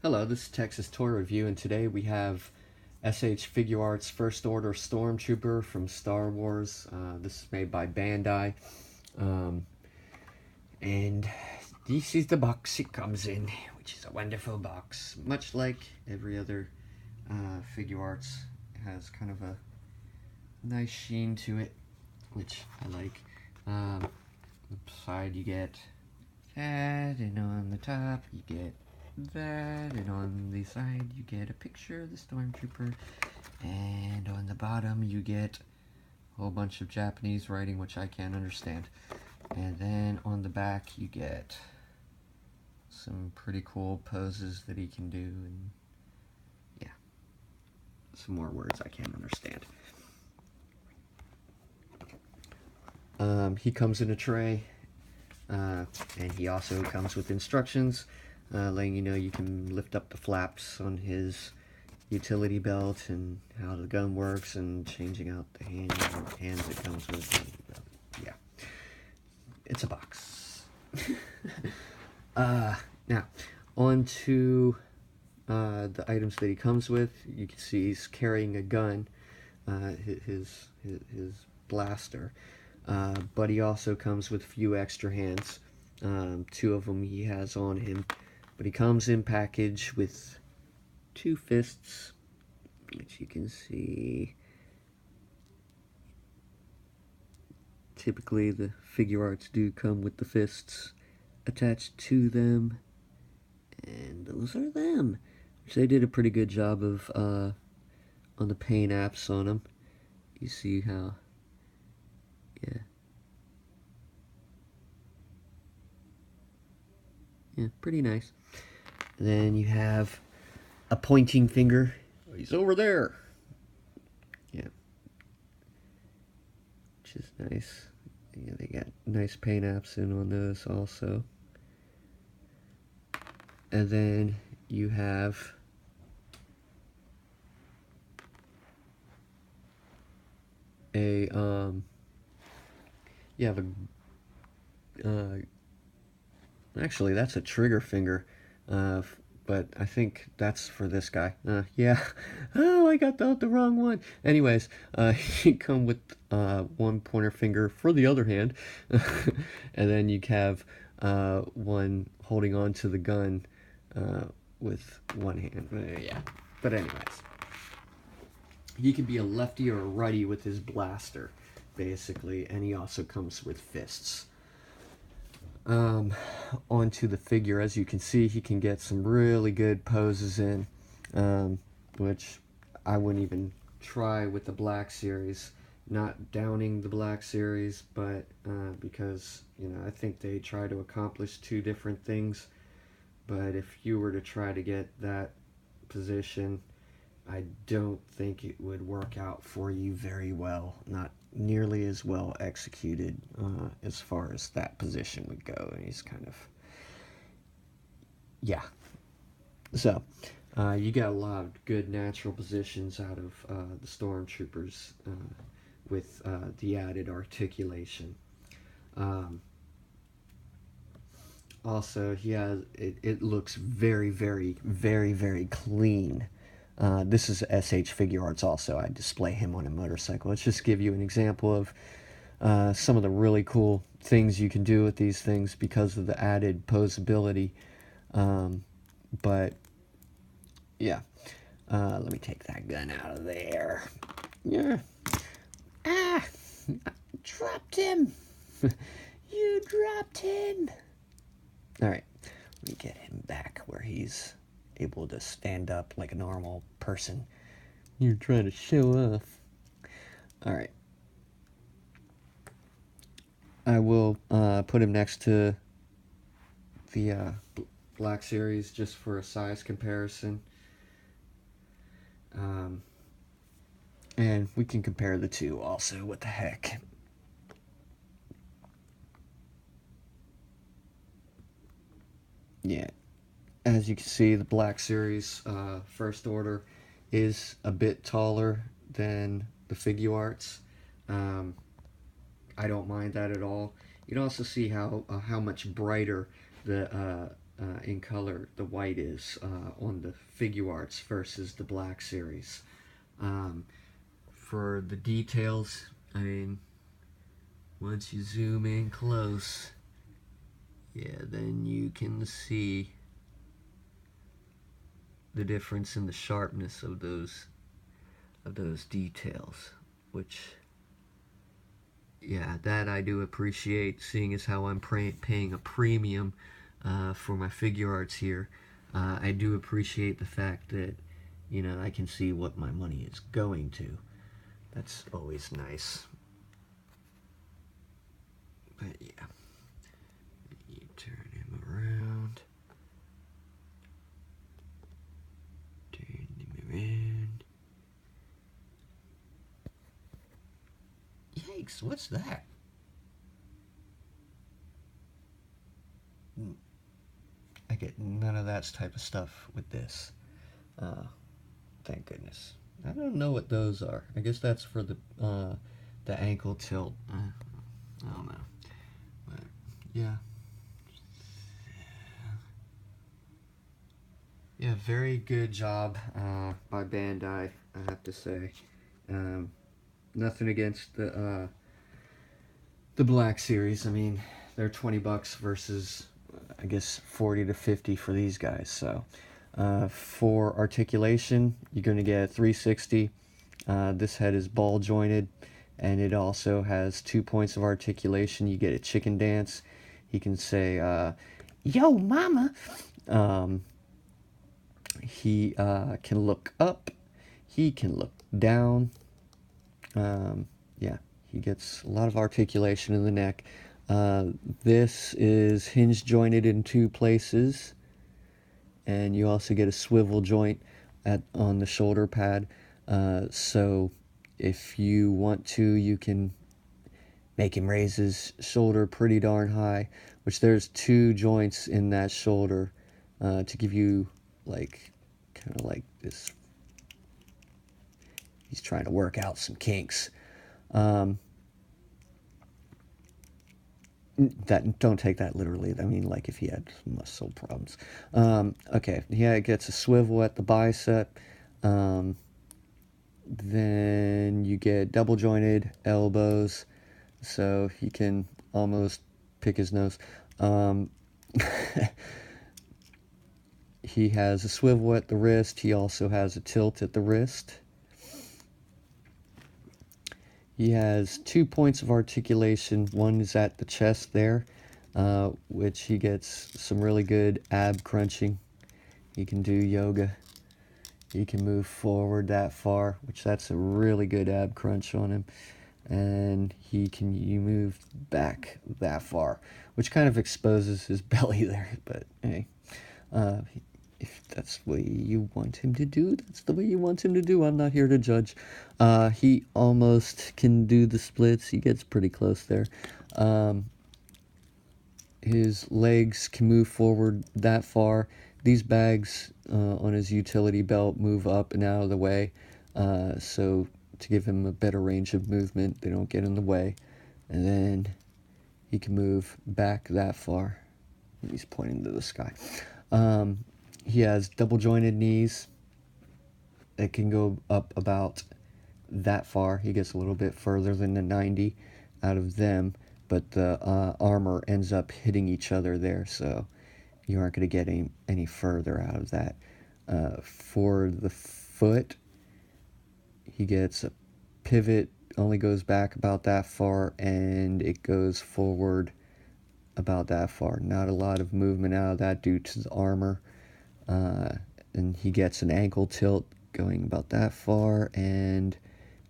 Hello, this is Texas Toy Review, and today we have S.H.Figuarts First Order Stormtrooper from Star Wars. This is made by Bandai. And this is the box it comes in, which is a wonderful box. Much like every other Figuarts, it has kind of a nice sheen to it, which I like. On the side you get that, and on the top you get that, and on the side you get a picture of the Stormtrooper, and on the bottom you get a whole bunch of Japanese writing, which I can't understand. And then on the back you get some pretty cool poses that he can do, and yeah, some more words I can't understand. He comes in a tray, and he also comes with instructions letting you know you can lift up the flaps on his utility belt and how the gun works, and changing out the hands it comes with. Yeah, it's a box. Now, on to the items that he comes with. You can see he's carrying a gun, his blaster, but he also comes with a few extra hands. Two of them he has on him, but he comes in package with two fists, which you can see. Typically the Figuarts do come with the fists attached to them, and those are them, which they did a pretty good job of on the paint apps on them. You see how, yeah, pretty nice. And then you have a pointing finger. He's over there. Yeah, which is nice. Yeah, they got nice paint apps in on those also. And then you have a actually that's a trigger finger, but I think that's for this guy. Yeah. Oh, I got the wrong one. Anyways, you come with one pointer finger for the other hand, and then you have one holding on to the gun with one hand. Yeah. But anyways, he can be a lefty or a righty with his blaster, basically, and he also comes with fists. Onto the figure, as you can see, he can get some really good poses in, which I wouldn't even try with the Black Series. Not downing the Black Series, but because, I think they try to accomplish two different things. But if you were to try to get that position, I don't think it would work out for you very well. Not nearly as well executed as far as that position would go. And he's kind of, yeah. So, you got a lot of good natural positions out of the Stormtroopers with the added articulation. Also, he has, it looks very, very, very, very clean. This is S.H.Figuarts also. I display him on a motorcycle. Let's just give you an example of some of the really cool things you can do with these things because of the added posability. But, yeah. Let me take that gun out of there. Yeah. Ah! I dropped him! You dropped him! Alright. Let me get him back where he's able to stand up like a normal person. You're trying to show off. Alright. I will put him next to the Black Series just for a size comparison. And we can compare the two also. What the heck? Yeah. As you can see, the Black Series First Order is a bit taller than the Figuarts. I don't mind that at all. You can also see how much brighter the in color the white is on the Figuarts versus the black series. For the details, I mean, once you zoom in close, yeah, then you can see the difference in the sharpness of those details, which, yeah, that I do appreciate, seeing as how I'm paying a premium for my Figuarts here. I do appreciate the fact that, you know, I can see what my money is going to. That's always nice. But yeah, you turn him around. Turn him around. Yikes, what's that? I get none of that type of stuff with this. Thank goodness. I don't know what those are. I guess that's for the ankle tilt. I don't know. But yeah. Yeah, very good job by Bandai, I have to say. Nothing against the Black Series. I mean, they're $20 versus, I guess, 40 to 50 for these guys. So, for articulation, you're going to get 360. This head is ball jointed, and it also has 2 points of articulation. You get a chicken dance. He can say, "Yo, mama." He can look up. He can look down. Yeah, he gets a lot of articulation in the neck. This is hinge jointed in 2 places, and you also get a swivel joint on the shoulder pad. So if you want to, you can make him raise his shoulder pretty darn high, which there's 2 joints in that shoulder to give you, like, kind of like this. He's trying to work out some kinks. Don't take that literally. I mean, like, if he had muscle problems. Okay, yeah, it gets a swivel at the bicep. Then you get double jointed elbows, so he can almost pick his nose. He has a swivel at the wrist. He also has a tilt at the wrist. He has 2 points of articulation. One is at the chest there, which he gets some really good ab crunching. He can do yoga. He can move forward that far, which that's a really good ab crunch on him. And you move back that far, which kind of exposes his belly there. But hey, if that's the way you want him to do, that's the way you want him to do. I'm not here to judge. He almost can do the splits. He gets pretty close there. His legs can move forward that far. These bags on his utility belt move up and out of the way, so to give him a better range of movement, they don't get in the way. And then he can move back that far. He's pointing to the sky. He has double jointed knees. It can go up about that far. He gets a little bit further than the 90 out of them, but the armor ends up hitting each other there, so you aren't going to get any further out of that. For the foot, he gets a pivot, only goes back about that far, and it goes forward about that far. Not a lot of movement out of that due to the armor. And he gets an ankle tilt going about that far and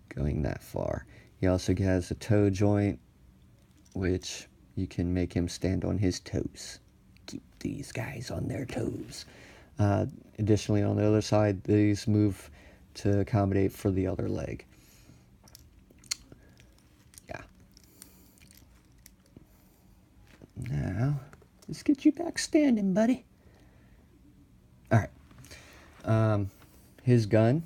going that far. He also has a toe joint, which you can make him stand on his toes. Keep these guys on their toes. Additionally, on the other side, these move to accommodate for the other leg. Yeah. Now, let's get you back standing, buddy. Alright. His gun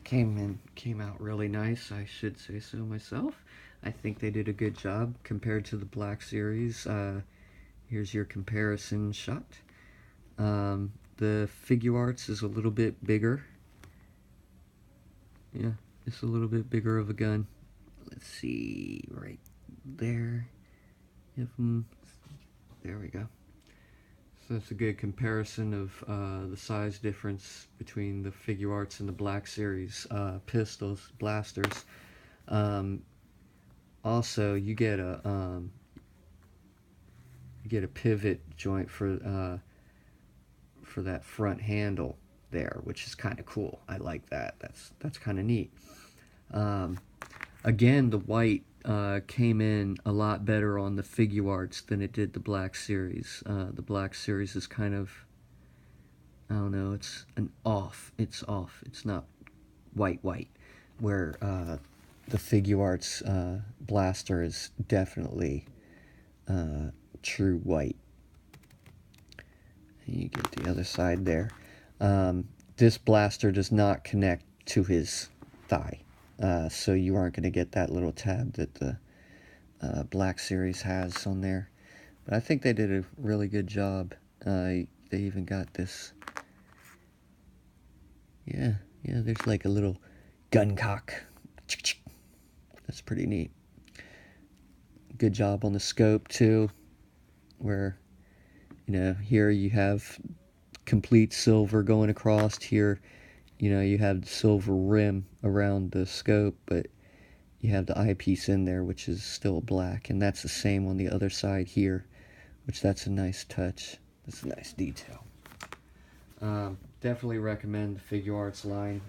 came out really nice, I should say so myself. I think they did a good job compared to the Black Series. here's your comparison shot. The Figuarts is a little bit bigger. Yeah, it's a little bit bigger of a gun. Let's see, right there. There we go. So that's a good comparison of the size difference between the Figuarts and the Black Series pistols, blasters. Also, you get a pivot joint for that front handle there, which is kind of cool. I like that. That's kind of neat. Again, the white came in a lot better on the Figuarts than it did the Black Series. The Black Series is kind of, I don't know, it's off. It's not white, where the Figuarts blaster is definitely true white. And you get the other side there. This blaster does not connect to his thigh. So you aren't going to get that little tab that the Black Series has on there. But I think they did a really good job. They even got this. Yeah, there's like a little gun cock. That's pretty neat. Good job on the scope too, where, you know, here you have complete silver going across. Here, you know, you have the silver rim around the scope, but you have the eyepiece in there, which is still black, and that's the same on the other side here, which that's a nice touch. That's a nice detail. Definitely recommend the Figuarts line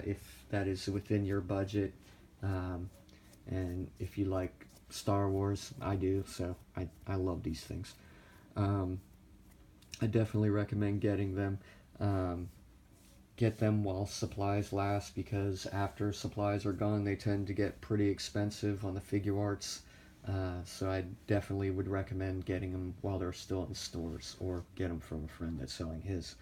if that is within your budget, and if you like Star Wars. I do, so I love these things. I definitely recommend getting them. Get them while supplies last, because after supplies are gone, they tend to get pretty expensive on the Figuarts. So I definitely would recommend getting them while they're still in stores, or get them from a friend that's selling his.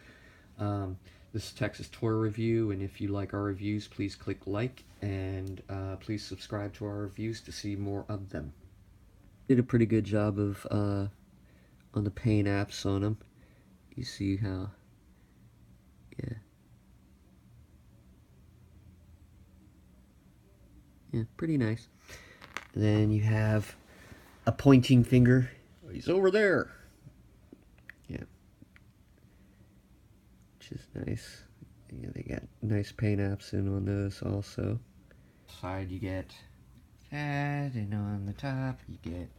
This is Texas Toy Review, and if you like our reviews, please click like, and please subscribe to our reviews to see more of them. Did a pretty good job of on the paint apps on them. You see how, yeah, pretty nice. And then you have a pointing finger. He's over there. Yeah, which is nice. Yeah, they got nice paint apps in on those also. Side you get that, and on the top you get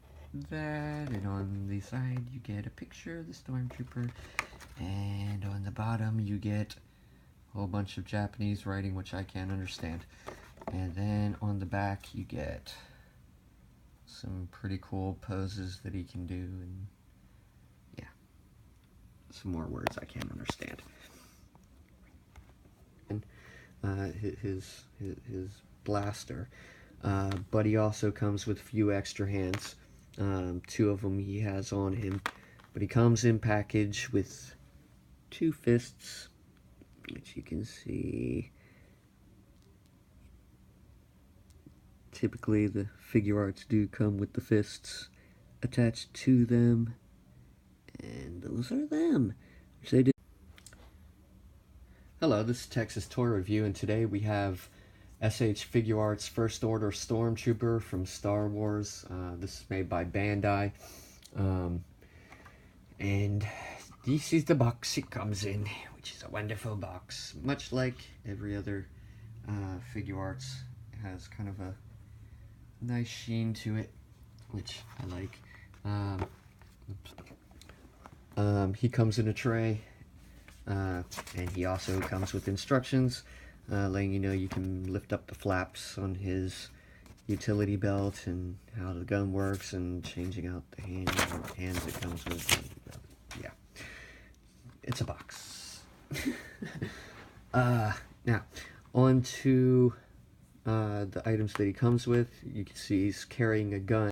that, and on the side you get a picture of the Stormtrooper, and on the bottom you get a whole bunch of Japanese writing, which I can't understand. And then on the back you get some pretty cool poses that he can do, and yeah, some more words I can't understand. And his blaster, but he also comes with a few extra hands. 2 of them he has on him, but he comes in package with 2 fists, which you can see. Typically the Figuarts do come with the fists attached to them, and those are them, which they do. Hello, this is Texas Toy Review, and today we have S.H.Figuarts First Order Stormtrooper from Star Wars. This is made by Bandai, and this is the box it comes in, which is a wonderful box. Much like every other Figuarts, it has kind of a nice sheen to it, which I like. He comes in a tray, and he also comes with instructions letting you know you can lift up the flaps on his utility belt, and how the gun works, and changing out the hands it comes with. And, yeah, it's a box. Now on to the items that he comes with. You can see he's carrying a gun.